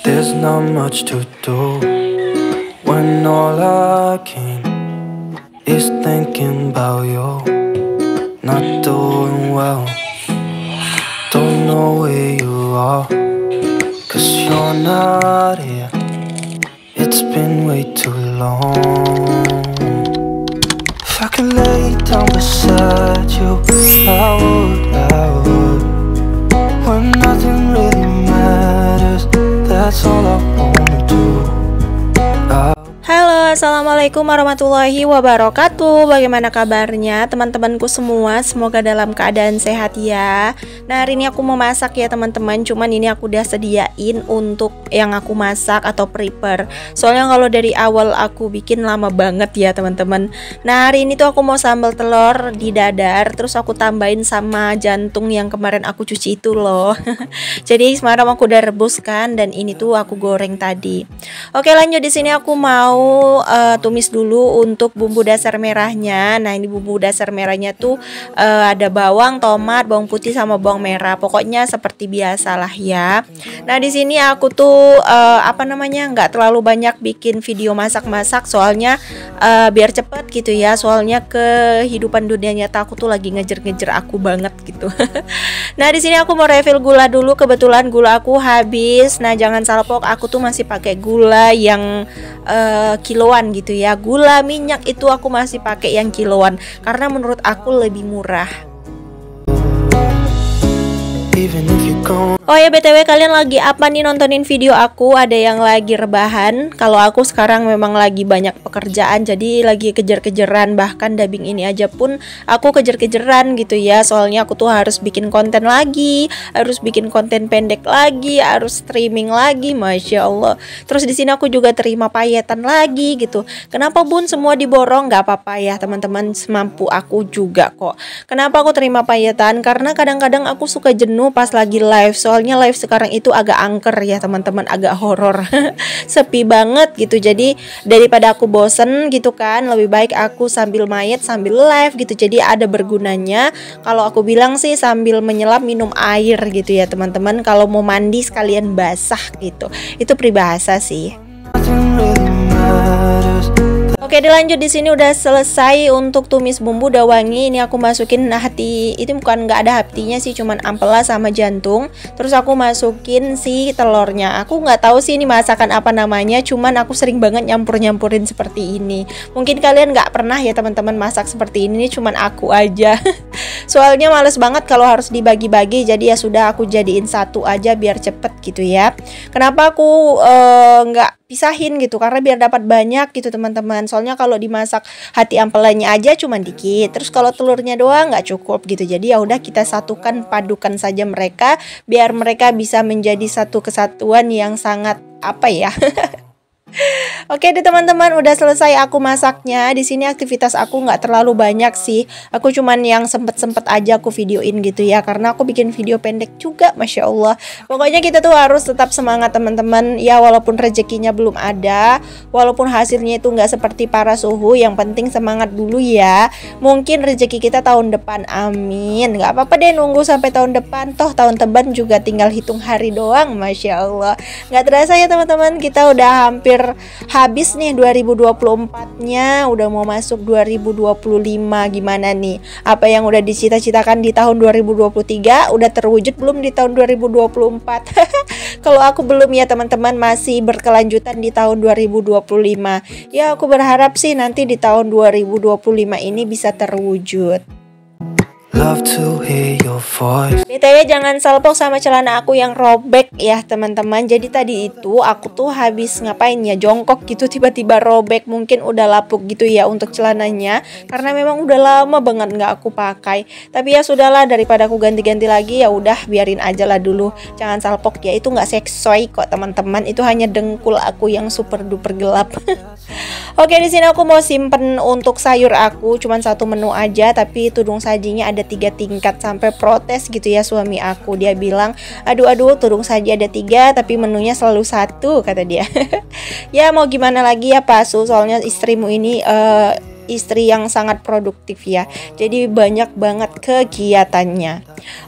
There's not much to do when all I can is thinking about you. Not doing well, don't know where you are, 'cause you're not here. It's been way too long. If I could lay down beside you, I would. When nothing really matters, that's all I wanna do. Halo, assalamualaikum warahmatullahi wabarakatuh. Bagaimana kabarnya teman-temanku semua? Semoga dalam keadaan sehat ya. Nah, hari ini aku mau masak ya teman-teman. Cuman ini aku udah sediain untuk yang aku masak atau prepare. Soalnya kalau dari awal aku bikin lama banget ya teman-teman. Nah, hari ini tuh aku mau sambal telur di dadar. Terus aku tambahin sama jantung yang kemarin aku cuci itu loh. Jadi semalam aku udah rebuskan dan ini tuh aku goreng tadi. Oke, lanjut. Di sini aku mau tumis dulu untuk bumbu dasar merahnya. Nah, ini bumbu dasar merahnya tuh ada bawang, tomat, bawang putih sama bawang merah. Pokoknya seperti biasalah ya. Nah, di sini aku tuh nggak terlalu banyak bikin video masak-masak soalnya biar cepet gitu ya. Soalnya kehidupan dunia nyata aku tuh lagi ngejer-ngejer aku banget gitu. Nah, di sini aku mau refill gula dulu. Kebetulan gula aku habis. Nah, jangan salah pok, aku tuh masih pakai gula yang kiloan gitu ya. Gula minyak itu aku masih pakai yang kiloan karena menurut aku lebih murah. Oh ya, BTW kalian lagi apa nih nontonin video aku? Ada yang lagi rebahan. Kalau aku sekarang memang lagi banyak pekerjaan, jadi lagi kejar-kejaran. Bahkan dubbing ini aja pun aku kejar-kejaran gitu ya. Soalnya aku tuh harus bikin konten lagi, harus bikin konten pendek lagi, harus streaming lagi, masya Allah. Terus di sini aku juga terima payetan lagi gitu. Kenapa bun semua diborong? Gak apa-apa ya teman-teman, semampu aku juga kok. Kenapa aku terima payetan? Karena kadang-kadang aku suka jenuh pas lagi live. Soalnya live sekarang itu agak angker ya teman-teman, agak horor. Sepi banget gitu. Jadi daripada aku bosen gitu kan, lebih baik aku sambil mayat sambil live gitu. Jadi ada bergunanya. Kalau aku bilang sih sambil menyelam minum air gitu ya teman-teman. Kalau mau mandi sekalian basah gitu. Itu peribahasa sih. Oke, dilanjut. Di sini udah selesai untuk tumis bumbu, udah wangi. Ini aku masukin hati, itu bukan nggak ada hatinya sih, cuman ampela sama jantung. Terus aku masukin si telurnya. Aku nggak tahu sih ini masakan apa namanya, cuman aku sering banget nyampur-nyampurin seperti ini. Mungkin kalian nggak pernah ya teman-teman masak seperti ini, cuman aku aja. Soalnya males banget kalau harus dibagi-bagi, jadi ya sudah aku jadiin satu aja biar cepet gitu ya. Kenapa aku nggak pisahin gitu? Karena biar dapat banyak gitu teman-teman. Soalnya kalau dimasak hati ampelanya aja cuma dikit, terus kalau telurnya doang nggak cukup gitu. Jadi ya udah kita satukan, padukan saja mereka biar mereka bisa menjadi satu kesatuan yang sangat apa ya. Oke deh teman-teman, udah selesai aku masaknya. Di sini aktivitas aku nggak terlalu banyak sih. Aku cuman yang sempet-sempet aja aku videoin gitu ya, karena aku bikin video pendek juga, masya Allah. Pokoknya kita tuh harus tetap semangat teman-teman. Ya walaupun rezekinya belum ada, walaupun hasilnya itu nggak seperti para suhu, yang penting semangat dulu ya. Mungkin rezeki kita tahun depan, amin. Nggak apa-apa deh nunggu sampai tahun depan. Toh tahun teban juga tinggal hitung hari doang, masya Allah. Nggak terasa ya teman-teman, kita udah hampir habis nih 2024-nya, udah mau masuk 2025. Gimana nih? Apa yang udah dicita-citakan di tahun 2023 udah terwujud belum di tahun 2024? Kalau aku belum ya teman-teman, masih berkelanjutan di tahun 2025. Ya aku berharap sih nanti di tahun 2025 ini bisa terwujud. Love to hear your voice. BTW jangan salpok sama celana aku yang robek ya teman-teman. Jadi tadi itu aku tuh habis ngapain ya, jongkok gitu, tiba-tiba robek. Mungkin udah lapuk gitu ya untuk celananya, karena memang udah lama banget nggak aku pakai. Tapi ya sudahlah, daripada aku ganti-ganti lagi ya udah biarin aja lah dulu. Jangan salpok ya, itu nggak seksoi kok teman-teman. Itu hanya dengkul aku yang super duper gelap. Oke, di sini aku mau simpen untuk sayur aku cuman satu menu aja, tapi tudung sajinya ada 3 tingkat. Sampai protes gitu ya suami aku. Dia bilang, aduh tudung saji ada 3 tapi menunya selalu 1, kata dia. Ya mau gimana lagi ya Pak Su, soalnya istrimu ini istri yang sangat produktif ya. Jadi banyak banget kegiatannya.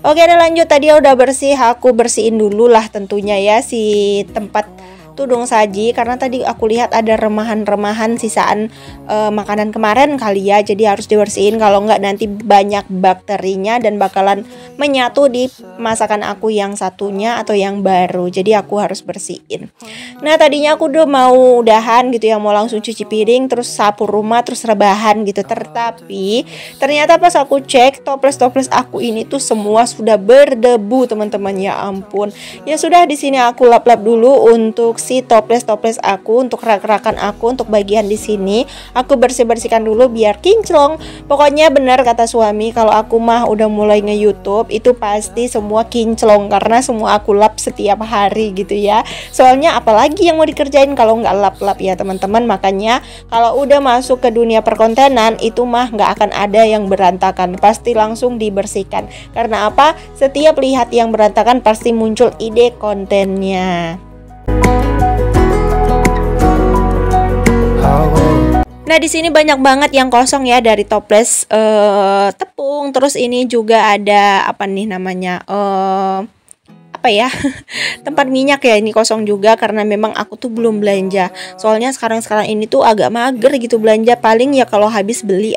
Oke, ada lanjut, tadi udah bersih, aku bersihin dulu lah tentunya ya si tempat tudung saji, karena tadi aku lihat ada remahan-remahan sisaan makanan kemarin kali ya, jadi harus dibersihin, kalau nggak nanti banyak bakterinya dan bakalan menyatu di masakan aku yang satunya atau yang baru, jadi aku harus bersihin. Nah tadinya aku udah mau udahan gitu ya, mau langsung cuci piring terus sapu rumah terus rebahan gitu, tetapi ternyata pas aku cek toples-toples aku ini tuh semua sudah berdebu teman-teman, ya ampun. Ya sudah, di sini aku lap-lap dulu untuk si toples-toples aku, untuk rak-rakan aku, untuk bagian di sini aku bersih-bersihkan dulu biar kinclong. Pokoknya benar kata suami, kalau aku mah udah mulai nge-YouTube itu pasti semua kinclong, karena semua aku lap setiap hari gitu ya. Soalnya apalagi yang mau dikerjain kalau nggak lap-lap ya teman-teman. Makanya kalau udah masuk ke dunia perkontenan itu mah nggak akan ada yang berantakan, pasti langsung dibersihkan. Karena apa? Setiap lihat yang berantakan pasti muncul ide kontennya. Nah di sini banyak banget yang kosong ya, dari toples tepung, terus ini juga ada apa nih namanya apa ya tempat minyak ya, ini kosong juga karena memang aku tuh belum belanja. Soalnya sekarang ini tuh agak mager gitu belanja, paling ya kalau habis beli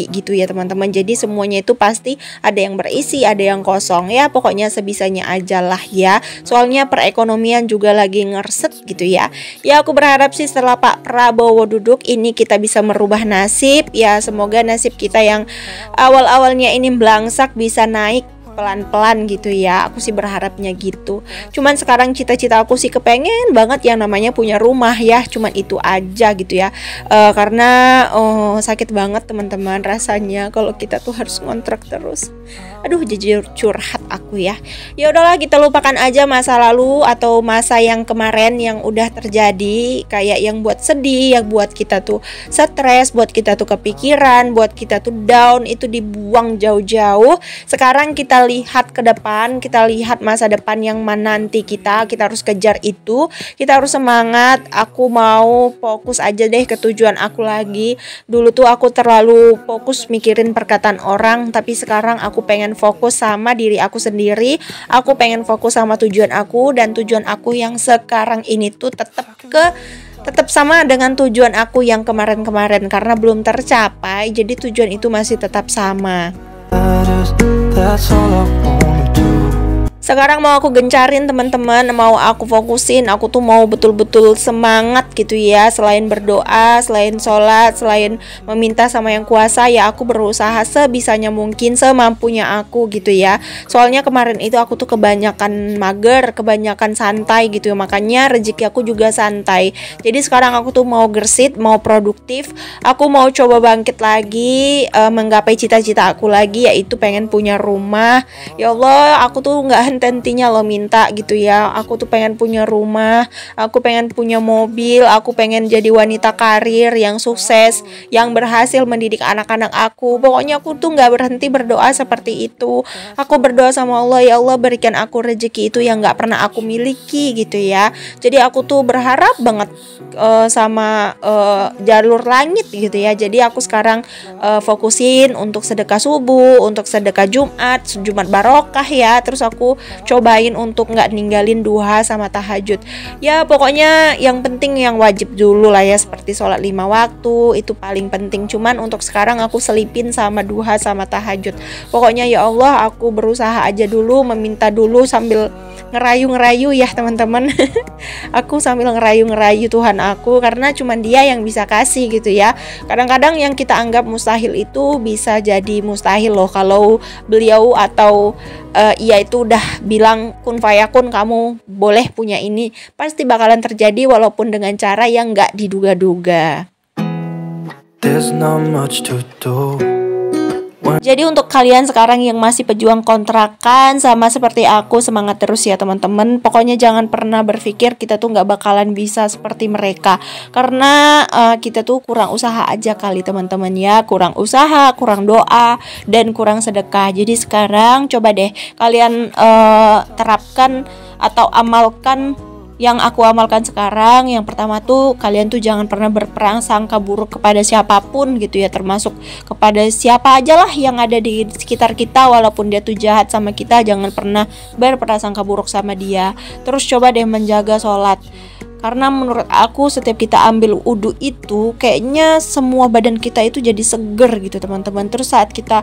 gitu ya teman-teman. Jadi semuanya itu pasti ada yang berisi, ada yang kosong ya, pokoknya sebisanya aja lah ya. Soalnya perekonomian juga lagi ngerset gitu ya. Ya aku berharap sih setelah Pak Prabowo duduk ini kita bisa merubah nasib ya. Semoga nasib kita yang awal-awalnya ini belangsak bisa naik pelan-pelan gitu ya. Aku sih berharapnya gitu. Cuman sekarang cita-cita aku sih kepengen banget yang namanya punya rumah ya. Cuman itu aja gitu ya. Karena sakit banget teman-teman rasanya kalau kita tuh harus ngontrak terus. Aduh, jujur curhat aku ya. Ya udahlah, kita lupakan aja masa lalu atau masa yang kemarin yang udah terjadi, kayak yang buat sedih, yang buat kita tuh stres, buat kita tuh kepikiran, buat kita tuh down, itu dibuang jauh-jauh. Sekarang kita lihat ke depan, kita lihat masa depan yang menanti kita harus kejar itu, kita harus semangat. Aku mau fokus aja deh ke tujuan aku lagi. Dulu tuh aku terlalu fokus mikirin perkataan orang, tapi sekarang aku pengen fokus sama diri aku sendiri. Aku pengen fokus sama tujuan aku, dan tujuan aku yang sekarang ini tuh tetap sama dengan tujuan aku yang kemarin-kemarin, karena belum tercapai, jadi tujuan itu masih tetap sama. That's all I wanna do. Sekarang mau aku gencarin teman-teman, mau aku fokusin, aku tuh mau betul-betul semangat gitu ya. Selain berdoa, selain sholat, selain meminta sama yang kuasa, ya aku berusaha sebisanya mungkin, semampunya aku gitu ya. Soalnya kemarin itu aku tuh kebanyakan mager, kebanyakan santai gitu ya, makanya rezeki aku juga santai. Jadi sekarang aku tuh mau gersit, mau produktif, aku mau coba bangkit lagi, menggapai cita-cita aku lagi, yaitu pengen punya rumah. Ya Allah, aku tuh nggak henti-hentinya lo minta gitu ya. Aku tuh pengen punya rumah, aku pengen punya mobil, aku pengen jadi wanita karir yang sukses, yang berhasil mendidik anak-anak aku. Pokoknya aku tuh nggak berhenti berdoa seperti itu. Aku berdoa sama Allah, ya Allah berikan aku rezeki itu yang nggak pernah aku miliki gitu ya. Jadi aku tuh berharap banget sama jalur langit gitu ya. Jadi aku sekarang fokusin untuk sedekah subuh, untuk sedekah Jumat barokah ya. Terus aku cobain untuk nggak ninggalin duha sama tahajud. Ya pokoknya yang penting yang wajib dulu lah ya, seperti sholat 5 waktu itu paling penting. Cuman untuk sekarang aku selipin sama duha sama tahajud. Pokoknya ya Allah, aku berusaha aja dulu, meminta dulu sambil ngerayu ya teman-teman. Aku sambil ngerayu Tuhan aku, karena cuman Dia yang bisa kasih gitu ya. Kadang-kadang yang kita anggap mustahil itu bisa jadi mustahil loh, kalau beliau atau Ia itu udah bilang kun fayakun, kamu boleh punya ini, pasti bakalan terjadi walaupun dengan cara yang nggak diduga-duga. There's not much to do. Jadi untuk kalian sekarang yang masih pejuang kontrakan, sama seperti aku, semangat terus ya teman-teman. Pokoknya jangan pernah berpikir kita tuh nggak bakalan bisa seperti mereka, karena kita tuh kurang usaha aja kali teman-teman ya. Kurang usaha, kurang doa, dan kurang sedekah. Jadi sekarang coba deh kalian terapkan atau amalkan yang aku amalkan sekarang, yang pertama tuh kalian tuh jangan pernah berprasangka buruk kepada siapapun gitu ya, termasuk kepada siapa aja lah yang ada di sekitar kita, walaupun dia tuh jahat sama kita, jangan pernah berprasangka buruk sama dia. Terus coba deh menjaga sholat, karena menurut aku setiap kita ambil wudhu itu kayaknya semua badan kita itu jadi seger gitu teman-teman. Terus saat kita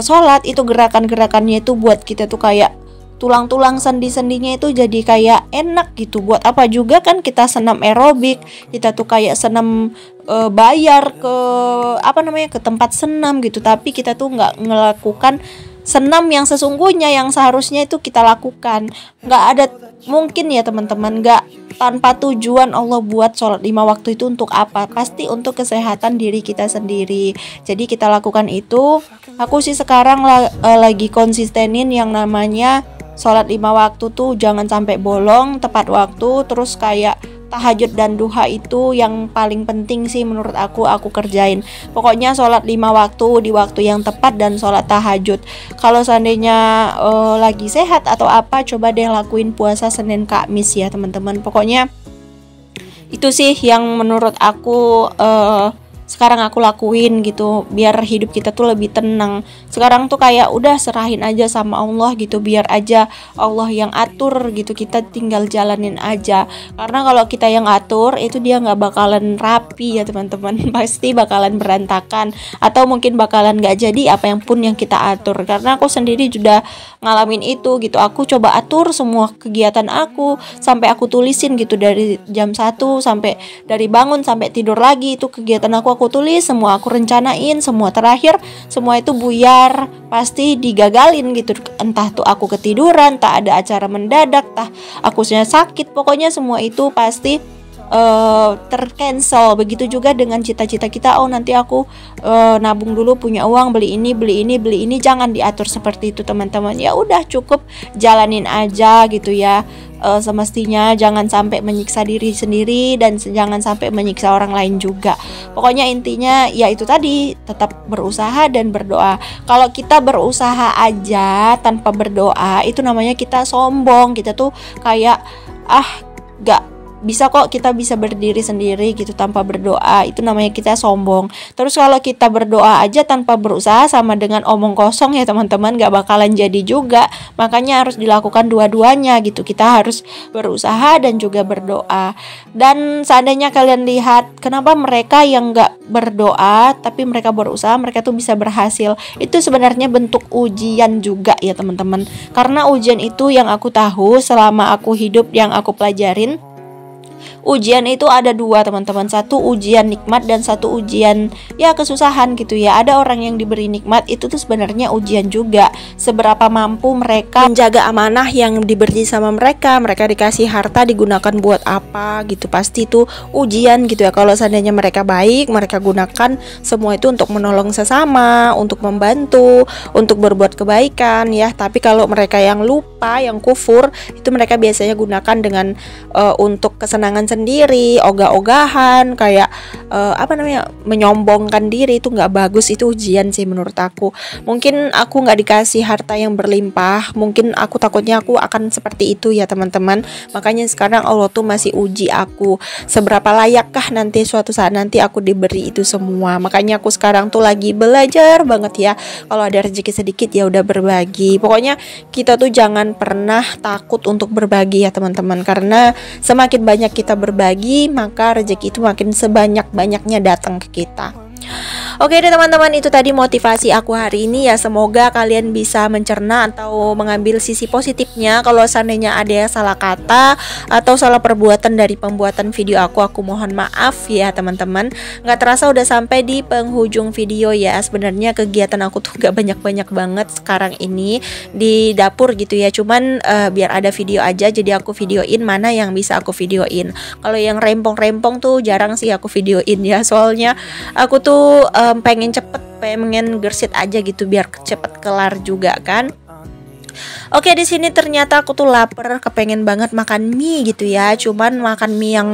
sholat itu gerakan-gerakannya itu buat kita tuh kayak tulang-tulang sendi-sendinya itu jadi kayak enak gitu. Buat apa juga kan kita senam aerobik, kita tuh kayak senam bayar ke ke tempat senam gitu, tapi kita tuh nggak ngelakukan senam yang sesungguhnya yang seharusnya itu kita lakukan. Nggak ada mungkin ya teman-teman, nggak tanpa tujuan Allah buat sholat 5 waktu itu untuk apa? Pasti untuk kesehatan diri kita sendiri. Jadi kita lakukan itu. Aku sih sekarang lagi konsistenin yang namanya sholat 5 waktu tuh jangan sampai bolong, tepat waktu. Terus kayak tahajud dan duha itu yang paling penting sih menurut aku kerjain. Pokoknya sholat 5 waktu di waktu yang tepat dan sholat tahajud. Kalau seandainya lagi sehat atau apa, coba deh lakuin puasa Senin Kamis ya teman-teman. Pokoknya itu sih yang menurut aku sekarang aku lakuin gitu, biar hidup kita tuh lebih tenang. Sekarang tuh kayak udah serahin aja sama Allah gitu, biar aja Allah yang atur gitu, kita tinggal jalanin aja. Karena kalau kita yang atur itu dia nggak bakalan rapi ya teman-teman, pasti bakalan berantakan atau mungkin bakalan nggak jadi apa yang pun yang kita atur. Karena aku sendiri sudah ngalamin itu gitu, aku coba atur semua kegiatan aku sampai aku tulisin gitu, dari jam 1 sampai dari bangun sampai tidur lagi itu kegiatan aku tulis semua, aku rencanain semua. Terakhir semua itu buyar, pasti digagalin gitu. Entah tuh aku ketiduran, tak ada acara mendadak, tah aku sakit, pokoknya semua itu pasti tercancel. Begitu juga dengan cita-cita kita, oh nanti aku nabung dulu punya uang beli ini, jangan diatur seperti itu teman-teman. Ya udah cukup jalanin aja gitu ya. Semestinya jangan sampai menyiksa diri sendiri dan jangan sampai menyiksa orang lain juga. Pokoknya intinya ya itu tadi, tetap berusaha dan berdoa. Kalau kita berusaha aja tanpa berdoa, itu namanya kita sombong. Kita tuh kayak gak bisa kok, kita bisa berdiri sendiri gitu tanpa berdoa, itu namanya kita sombong. Terus kalau kita berdoa aja tanpa berusaha, sama dengan omong kosong ya teman-teman, gak bakalan jadi juga. Makanya harus dilakukan dua-duanya gitu, kita harus berusaha dan juga berdoa. Dan seandainya kalian lihat kenapa mereka yang gak berdoa tapi mereka berusaha, mereka tuh bisa berhasil, itu sebenarnya bentuk ujian juga ya teman-teman. Karena ujian itu yang aku tahu selama aku hidup, yang aku pelajarin, ujian itu ada dua teman-teman, satu ujian nikmat dan satu ujian ya kesusahan gitu ya. Ada orang yang diberi nikmat, itu tuh sebenarnya ujian juga, seberapa mampu mereka menjaga amanah yang diberi sama mereka. Mereka dikasih harta digunakan buat apa gitu, pasti itu ujian gitu ya. Kalau seandainya mereka baik, mereka gunakan semua itu untuk menolong sesama, untuk membantu, untuk berbuat kebaikan ya. Tapi kalau mereka yang lupa, yang kufur, itu mereka biasanya gunakan dengan untuk kesenangan sendiri, ogah-ogahan, kayak menyombongkan diri. Itu nggak bagus, itu ujian sih menurut aku. Mungkin aku nggak dikasih harta yang berlimpah, mungkin aku takutnya aku akan seperti itu ya teman-teman. Makanya sekarang Allah tuh masih uji aku, seberapa layakkah nanti suatu saat nanti aku diberi itu semua. Makanya aku sekarang tuh lagi belajar banget ya, kalau ada rezeki sedikit ya udah berbagi. Pokoknya kita tuh jangan pernah takut untuk berbagi ya teman-teman, karena semakin banyak kita berbagi, maka rezeki itu makin sebanyak-banyaknya datang ke kita. Oke deh teman-teman, itu tadi motivasi aku hari ini ya. Semoga kalian bisa mencerna atau mengambil sisi positifnya. Kalau seandainya ada yang salah kata atau salah perbuatan dari pembuatan video aku mohon maaf ya teman-teman. Gak terasa udah sampai di penghujung video ya. Sebenarnya kegiatan aku tuh gak banyak-banyak banget sekarang ini di dapur gitu ya. Cuman biar ada video aja, jadi aku videoin mana yang bisa aku videoin. Kalau yang rempong-rempong tuh jarang sih aku videoin ya. Soalnya aku tuh pengen gersit aja gitu, biar cepet kelar juga kan. Oke, di sini ternyata aku tuh lapar, kepengen banget makan mie gitu ya. Cuman makan mie yang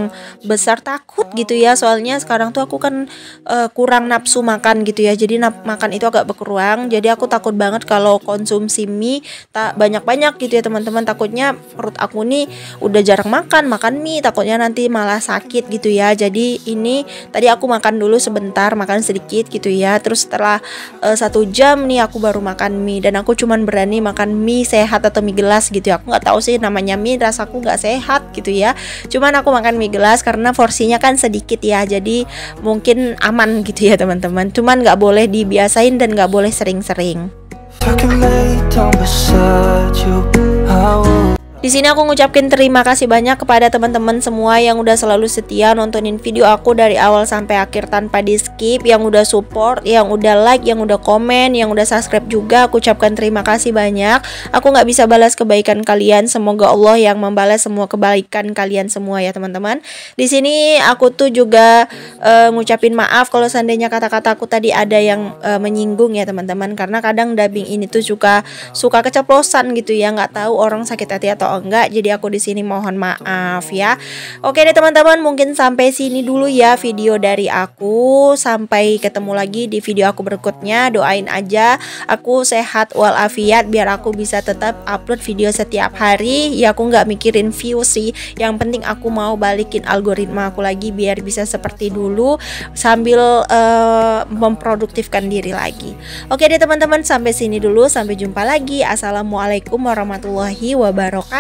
besar takut gitu ya. Soalnya sekarang tuh aku kan kurang nafsu makan gitu ya. Jadi makan itu agak berkurang. Jadi aku takut banget kalau konsumsi mie tak banyak-banyak gitu ya teman-teman. Takutnya perut aku nih udah jarang makan mie, takutnya nanti malah sakit gitu ya. Jadi ini tadi aku makan dulu sebentar, makan sedikit gitu ya. Terus setelah 1 jam nih aku baru makan mie, dan aku cuman berani makan mie sehat atau mie gelas gitu ya. Aku nggak tahu sih namanya mie, rasaku nggak sehat gitu ya. Cuman aku makan mie gelas karena porsinya kan sedikit ya, jadi mungkin aman gitu ya teman-teman. Cuman nggak boleh dibiasain dan nggak boleh sering-sering. Di sini aku ngucapin terima kasih banyak kepada teman-teman semua yang udah selalu setia nontonin video aku dari awal sampai akhir tanpa di skip, yang udah support, yang udah like, yang udah komen, yang udah subscribe juga. Aku ucapkan terima kasih banyak. Aku nggak bisa balas kebaikan kalian, semoga Allah yang membalas semua kebaikan kalian semua ya teman-teman. Di sini aku tuh juga ngucapin maaf kalau seandainya kata-kataku tadi ada yang menyinggung ya teman-teman, karena kadang dubbing ini tuh juga suka keceplosan gitu ya, nggak tahu orang sakit hati atau enggak. Jadi aku di sini mohon maaf ya. Oke deh teman-teman, mungkin sampai sini dulu ya video dari aku. Sampai ketemu lagi di video aku berikutnya. Doain aja aku sehat walafiat biar aku bisa tetap upload video setiap hari. Ya aku nggak mikirin view sih, yang penting aku mau balikin algoritma aku lagi biar bisa seperti dulu sambil memproduktifkan diri lagi. Oke deh teman-teman, sampai sini dulu. Sampai jumpa lagi. Assalamualaikum warahmatullahi wabarakatuh.